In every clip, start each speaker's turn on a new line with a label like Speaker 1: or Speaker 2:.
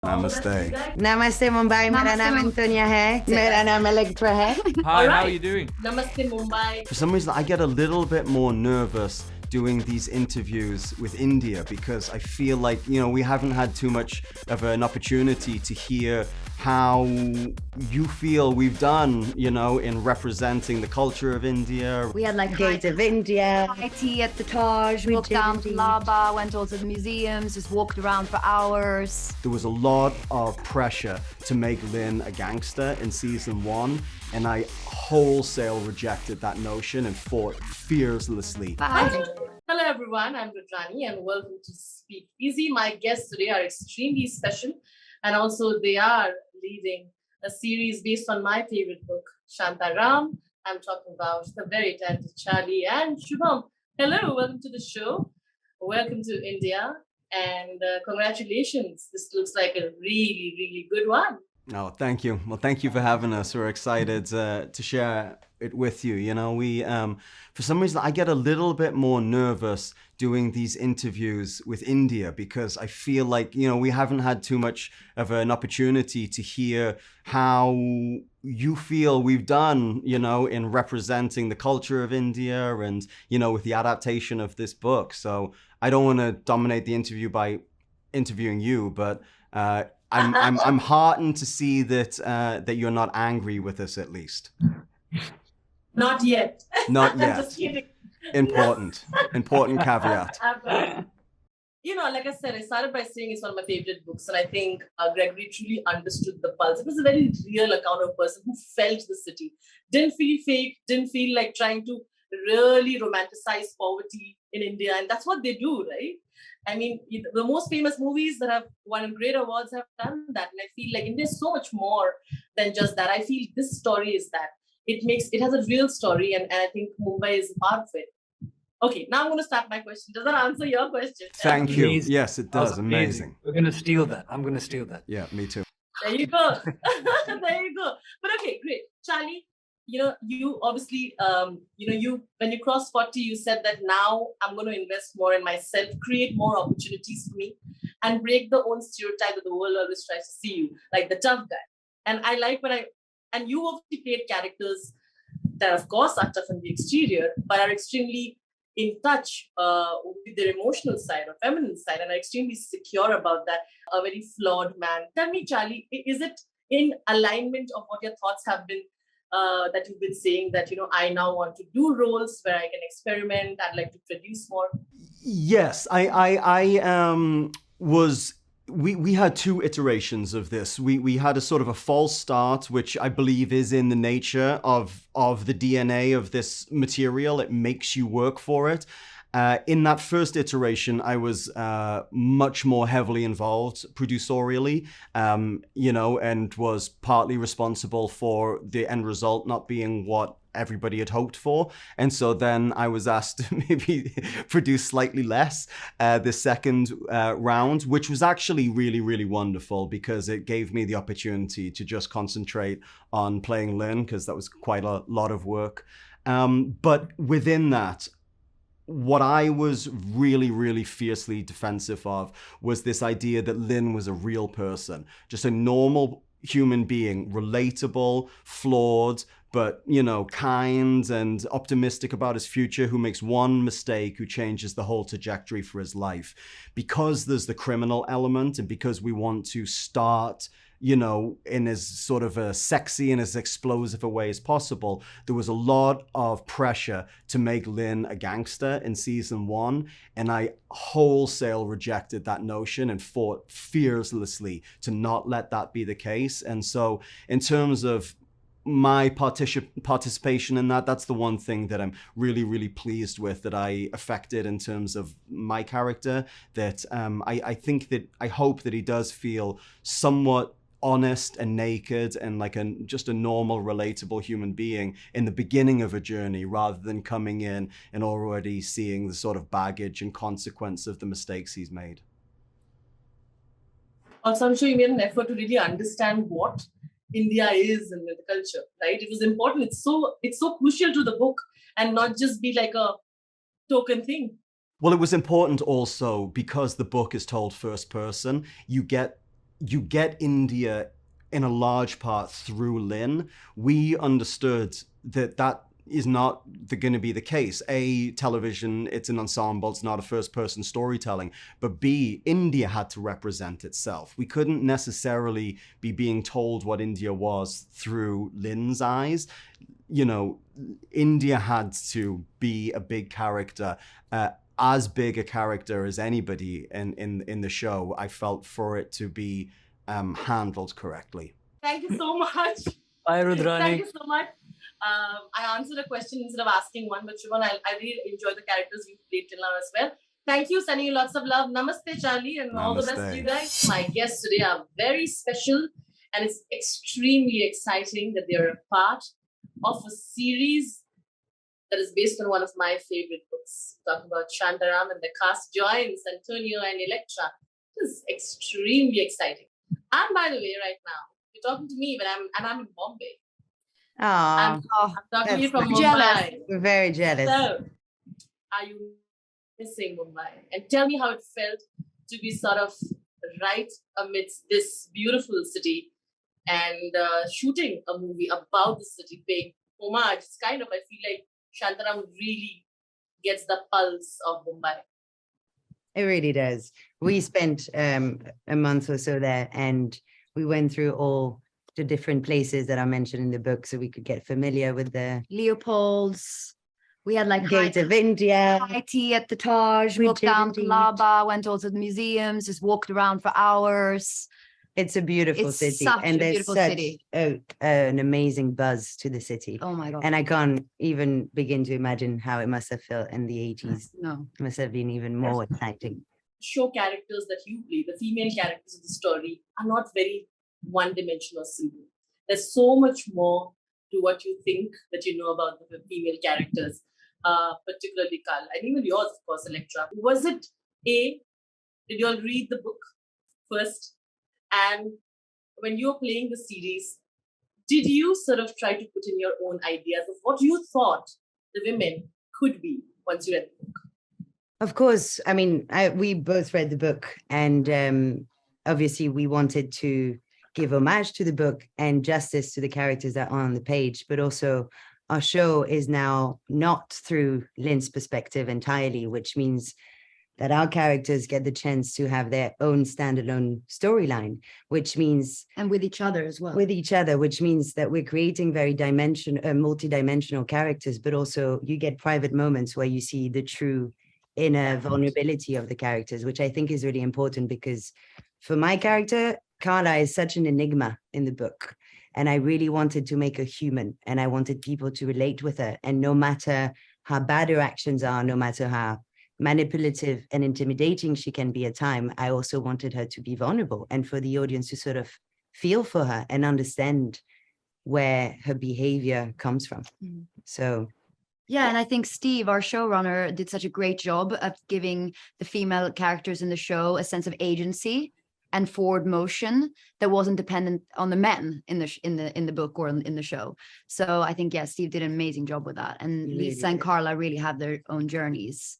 Speaker 1: Namaste.
Speaker 2: नमस्ते मुंबई मेरा नाम एंटोनिया है मेरा नाम एलेक्ट्रा है
Speaker 3: Hi, how are you doing?
Speaker 4: Namaste Mumbai.
Speaker 1: For some reason, I get a little bit more nervous doing these interviews with India because I feel like, we haven't had too much of an opportunity to hear how you feel we've done, in representing the culture of India.
Speaker 2: We had like Gate of India,
Speaker 5: high tea at the Taj,
Speaker 2: We
Speaker 5: walked
Speaker 2: did
Speaker 5: down to
Speaker 2: indeed.
Speaker 5: Laba, went all to the museums, just walked around for hours.
Speaker 1: There was a lot of pressure to make Lynn a gangster in season 1, and I wholesale rejected that notion and fought fiercely.
Speaker 4: Hello everyone, I'm Rudrani and welcome to Speak Easy. My guests today are extremely special and also they are leading a series based on my favorite book, Shantaram. I'm talking about the very talented Charlie and Shubham. Hello, welcome to the show. Welcome to India and congratulations. This looks like a really, really good one.
Speaker 1: Oh, thank you. Well, thank you for having us. We're excited to share it with you. For some reason, I get a little bit more nervous doing these interviews with India because I feel like, we haven't had too much of an opportunity to hear how you feel we've done, in representing the culture of India and, with the adaptation of this book. So I don't want to dominate the interview by interviewing you, but I'm heartened to see that you're not angry with us, at least.
Speaker 4: Not yet.
Speaker 1: Not yet.
Speaker 4: Just kidding.
Speaker 1: Important caveat.
Speaker 4: Like I said, I started by saying it's one of my favorite books, and I think Gregory truly understood the pulse. It was a very real account of a person who felt the city, didn't feel fake, didn't feel like trying to really romanticize poverty in India, and that's what they do, right? I mean, the most famous movies that have won great awards have done that, and I feel like India is so much more than just that. I feel this story is that it has a real story, and I think Mumbai is part of it. Okay, now I'm going to start my question. Does that answer your question?
Speaker 1: Thank you.
Speaker 3: Amazing.
Speaker 1: Yes, it does. Amazing.
Speaker 3: We're going to steal that. I'm going to steal that.
Speaker 1: Yeah, me too.
Speaker 4: There you go. There you go. But okay, great. Charlie, you obviously, when you crossed 40, you said that now I'm going to invest more in myself, create more opportunities for me, and break the own stereotype that the world always tries to see you, like the tough guy. And I like and you obviously played characters that, of course, are tough on the exterior, but are extremely in touch with their emotional side or feminine side, and are extremely secure about that. A very flawed man. Tell me, Charlie, is it in alignment of what your thoughts have been? That you've been saying that, I now want to do roles where I can experiment. I'd like to produce more.
Speaker 1: Yes, we had 2 iterations of this. We had a sort of a false start, which I believe is in the nature of the DNA of this material. It makes you work for it. In that first iteration, I was much more heavily involved producerially, and was partly responsible for the end result not being what everybody had hoped for. And so then I was asked to maybe produce slightly less the second round, which was actually really, really wonderful because it gave me the opportunity to just concentrate on playing Lynn, because that was quite a lot of work. But within that, what I was really, really fiercely defensive of was this idea that Lynn was a real person, just a normal human being, relatable, flawed, but, kind and optimistic about his future, who makes one mistake, who changes the whole trajectory for his life. Because there's the criminal element, and because we want to start, in as sort of a sexy and as explosive a way as possible, there was a lot of pressure to make Lynn a gangster in season 1. And I wholesale rejected that notion and fought fiercely to not let that be the case. And so in terms of my participation in that's the one thing that I'm really, really pleased with, that I affected in terms of my character, that I hope that he does feel somewhat honest and naked and like just a normal, relatable human being in the beginning of a journey, rather than coming in and already seeing the sort of baggage and consequence of the mistakes he's made.
Speaker 4: Also, I'm sure you made an effort to really understand what India is and the culture, right? It was important. It's so crucial to the book, and not just be like a token thing.
Speaker 1: Well, it was important also because the book is told first person. You get you get India in a large part through Lynn. We understood that that is not going to be the case. A, television, it's an ensemble, it's not a first-person storytelling. But B, India had to represent itself. We couldn't necessarily be being told what India was through Lynn's eyes. You know, India had to be a big character, as big a character as anybody in the show, I felt, for it to be handled correctly.
Speaker 4: Thank you so much.
Speaker 3: Bye, Rudrani.
Speaker 4: Thank you so much. I answered a question instead of asking one, but Shubham, I really enjoy the characters you've played till now as well. Thank you, sending you lots of love. Namaste, Charlie, and all the best to you guys. My guests today are very special, and it's extremely exciting that they're a part of a series that is based on one of my favorite books, talking about Shantaram, and the cast joins Antonia and Elektra. It is extremely exciting. And by the way, right now, you're talking to me, but I'm in Bombay. I'm talking to you from Mumbai.
Speaker 2: Jealous. We're very jealous.
Speaker 4: So, are you missing Mumbai? And tell me how it felt to be sort of right amidst this beautiful city and shooting a movie about the city, paying homage. It's kind of, I feel like Shantaram really gets the pulse of Mumbai.
Speaker 2: It really does. We spent a month or so there, and we went through all the different places that I mentioned in the book so we could get familiar with the
Speaker 5: Leopold's. We had like
Speaker 2: Gate of India.
Speaker 5: high tea at the Taj,
Speaker 2: We
Speaker 5: walked
Speaker 2: did
Speaker 5: down to
Speaker 2: indeed.
Speaker 5: Laba, went also to the museums, just walked around for hours.
Speaker 2: It's a beautiful
Speaker 5: It's
Speaker 2: city,
Speaker 5: such
Speaker 2: and
Speaker 5: a
Speaker 2: there's
Speaker 5: beautiful
Speaker 2: such
Speaker 5: city.
Speaker 2: an amazing buzz to the city.
Speaker 5: Oh my God.
Speaker 2: And I can't even begin to imagine how it must have felt in the 80s.
Speaker 5: No.
Speaker 2: It must have been even more exciting.
Speaker 4: Show characters that you play, the female characters of the story, are not very one-dimensional or simple. There's so much more to what you think that you know about the female characters, particularly Carl, and even yours, of course, Elektra. Was it did you all read the book first? And when you were playing the series, did you sort of try to put in your own ideas of what you thought the women could be once you read the book?
Speaker 2: Of course. I mean, we both read the book, and obviously we wanted to give homage to the book and justice to the characters that are on the page, but also our show is now not through Lynn's perspective entirely, which means that our characters get the chance to have their own standalone storyline, which means...
Speaker 5: And with each other as well.
Speaker 2: With each other, which means that we're creating very multi-dimensional characters, but also you get private moments where you see the true inner vulnerability of the characters, which I think is really important, because for my character, Carla is such an enigma in the book. And I really wanted to make her human, and I wanted people to relate with her. And no matter how bad her actions are, no matter how manipulative and intimidating she can be at times, I also wanted her to be vulnerable, and for the audience to sort of feel for her and understand where her behavior comes from. So
Speaker 5: yeah, and I think Steve, our showrunner, did such a great job of giving the female characters in the show a sense of agency and forward motion that wasn't dependent on the men in the book or in the show. So I think, yeah, Steve did an amazing job with that, and
Speaker 2: Really
Speaker 5: Lisa and
Speaker 2: did.
Speaker 5: Carla really have their own journeys.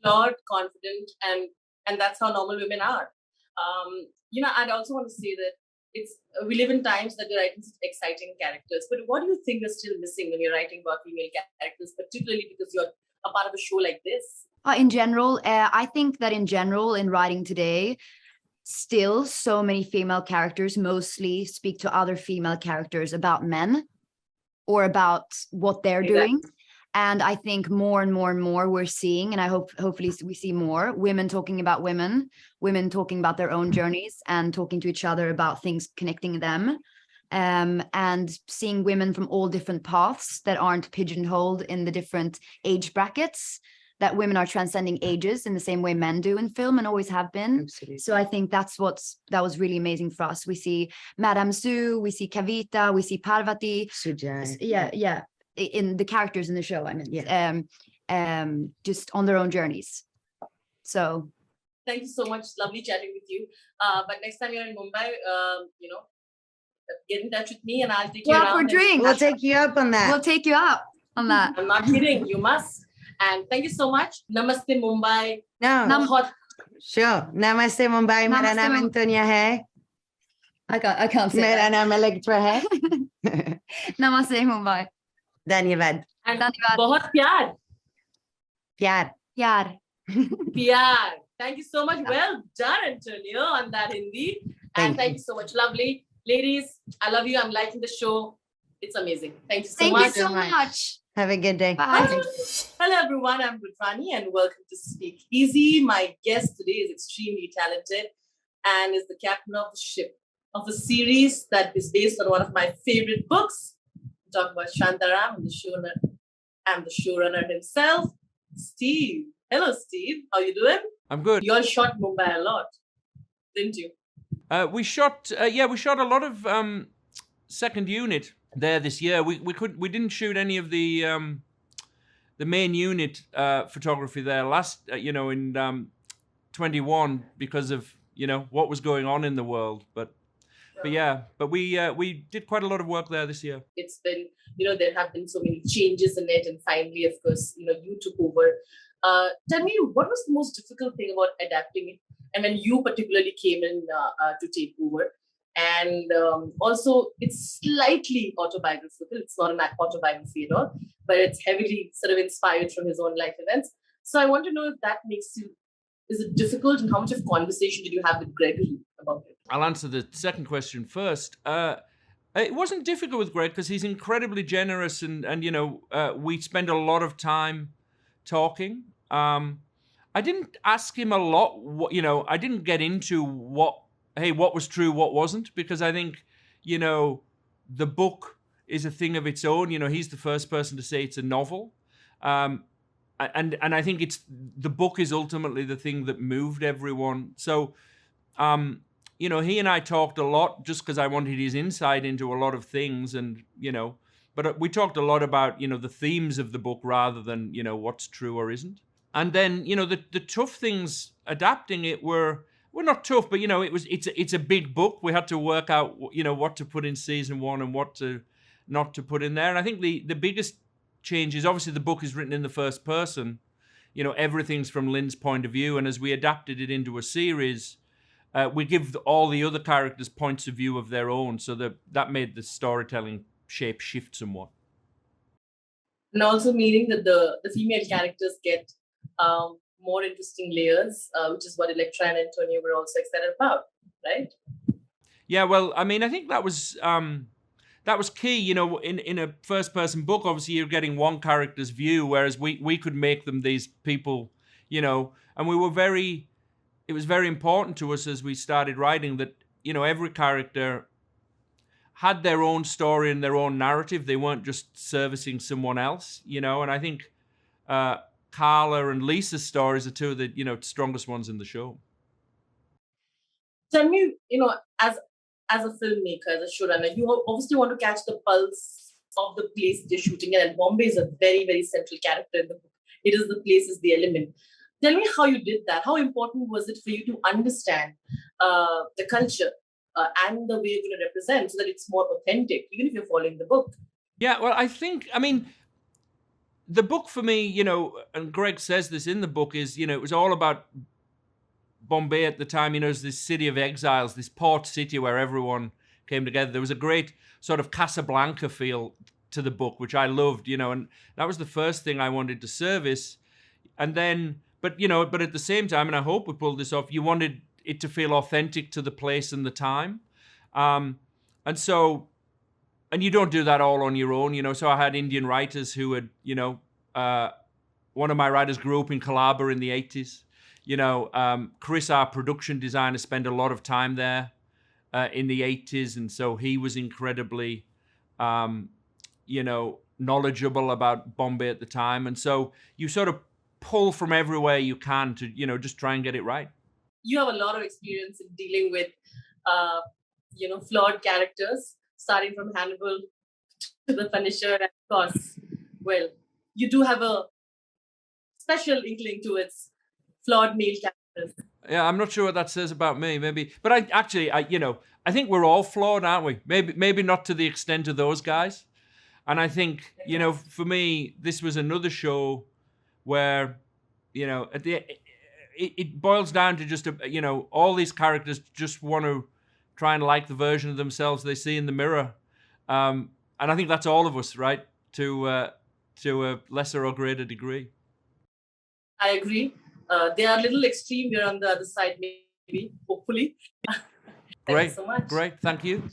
Speaker 4: Flawed, confident, and that's how normal women are. I'd also want to say that we live in times that you're writing such exciting characters, but what do you think is still missing when you're writing about female characters, particularly because you're a part of a show like this?
Speaker 5: In general, I think that in general, in writing today, still so many female characters mostly speak to other female characters about men or about what they're doing. And I think more and more and more we're seeing, and I hopefully we see more women talking about women talking about their own journeys and talking to each other about things connecting them, and seeing women from all different paths that aren't pigeonholed in the different age brackets, that women are transcending ages in the same way men do in film and always have been.
Speaker 2: absolutely.
Speaker 5: So I think that was really amazing for us. We see Madame Sue, we see Kavita, we see Parvati.
Speaker 2: Sujai.
Speaker 5: Yeah. In the characters in the show, I mean, just on their own journeys. So
Speaker 4: Thank you so much. Lovely chatting with you. But next time you're in Mumbai, get in touch with me and I'll take you
Speaker 5: yeah,
Speaker 4: around.
Speaker 5: for
Speaker 4: and-
Speaker 5: drinks.
Speaker 2: We'll take you up on that.
Speaker 5: We'll take you out on that.
Speaker 4: I'm not kidding. You must. And thank you so much. Namaste, Mumbai.
Speaker 2: No.
Speaker 5: Nam-
Speaker 4: Bahut
Speaker 2: Sure. Namaste Mumbai. मेरा नाम Antonia है.
Speaker 5: I can't say
Speaker 2: मेरा
Speaker 5: that.
Speaker 2: नाम Elektra है.
Speaker 5: Namaste Mumbai.
Speaker 2: धन्यवाद.
Speaker 4: And
Speaker 5: Dhanyavad.
Speaker 4: बहुत प्यार.
Speaker 2: प्यार.
Speaker 5: Pyar.
Speaker 4: PR. Thank you so much. Well done, Antonio, on that Hindi. And thank you so much. Lovely. Ladies, I love you. I'm liking the show. It's amazing. Thank you so
Speaker 5: Thank
Speaker 4: much.
Speaker 5: you so much.
Speaker 2: Have a good day.
Speaker 5: Bye.
Speaker 4: Hello, everyone. I'm Rudrani, and welcome to Speak Easy. My guest today is extremely talented and is the captain of the ship of a series that is based on one of my favorite books. We talk about Shantaram and the showrunner himself, Steve. Hello, Steve. How you doing?
Speaker 3: I'm good.
Speaker 4: You all shot Mumbai a lot, didn't you?
Speaker 3: We shot a lot of second unit there this year. We didn't shoot any of the main unit photography there last in 21 because of what was going on in the world. But we did quite a lot of work there this year.
Speaker 4: It's been there have been so many changes in it, and finally, of course, you took over. Tell me, what was the most difficult thing about adapting it, and when you particularly came in to take over? And also, it's slightly autobiographical. It's not an autobiography at all, but it's heavily sort of inspired from his own life events. So I want to know if that is it difficult, and how much of conversation did you have with Gregory about it?
Speaker 3: I'll answer the second question first. It wasn't difficult with Greg because he's incredibly generous, and we spend a lot of time talking. I didn't ask him a lot. I didn't get into what was true, what wasn't, because I think the book is a thing of its own. He's the first person to say it's a novel, and I think the book is ultimately the thing that moved everyone. So he and I talked a lot just because I wanted his insight into a lot of things, and but we talked a lot about the themes of the book rather than what's true or isn't. And then the tough things adapting it were not tough, but it's a big book. We had to work out what to put in season 1 and what to not to put in there. And I think the biggest change is obviously the book is written in the first person. Everything's from Lynn's point of view, and as we adapted it into a series, we give all the other characters points of view of their own, so that made the storytelling shape shift somewhat.
Speaker 4: And also meaning that the female characters get more interesting layers, which is what Elektra and Antonia were also excited about, right?
Speaker 3: Yeah, well, I mean, I think that was key. In a first-person book, obviously you're getting one character's view, whereas we could make them these people, and it was very important to us as we started writing that, every character had their own story and their own narrative. They weren't just servicing someone else, and I think Carla and Lisa's stories are two of the, strongest ones in the show.
Speaker 4: Tell me, as a filmmaker, as a showrunner, you obviously want to catch the pulse of the place they're shooting in, and Bombay is a very, very central character in the book. It is the place, is the element. Tell me how you did that. How important was it for you to understand the culture and the way you're going to represent so that it's more authentic, even if you're following the book? Yeah, well,
Speaker 3: the book for me, and Greg says this in the book, is, it was all about Bombay at the time, as this city of exiles, this port city where everyone came together. There was a great sort of Casablanca feel to the book, which I loved, and that was the first thing I wanted to service. And then, but at the same time, and I hope we pulled this off, you wanted it to feel authentic to the place and the time. And you don't do that all on your own, so I had Indian writers who had, one of my writers grew up in Calabar in the 80s. Chris, our production designer, spent a lot of time there in the 80s. And so he was incredibly, knowledgeable about Bombay at the time. And so you sort of pull from everywhere you can to, just try and get it right.
Speaker 4: You have a lot of experience in dealing with, flawed characters, starting from Hannibal to the Punisher, and of course, well, you do have a special inkling towards flawed male characters.
Speaker 3: Yeah, I'm not sure what that says about me, maybe. But I think we're all flawed, aren't we? Maybe not to the extent of those guys. And I think, for me, this was another show where, it boils down to just all these characters just want to try and like the version of themselves they see in the mirror, and I think that's all of us, right? To a lesser or greater degree.
Speaker 4: I agree. They are a little extreme. We're on the other side, maybe, hopefully. Thank you so much.
Speaker 3: Great. Thank you.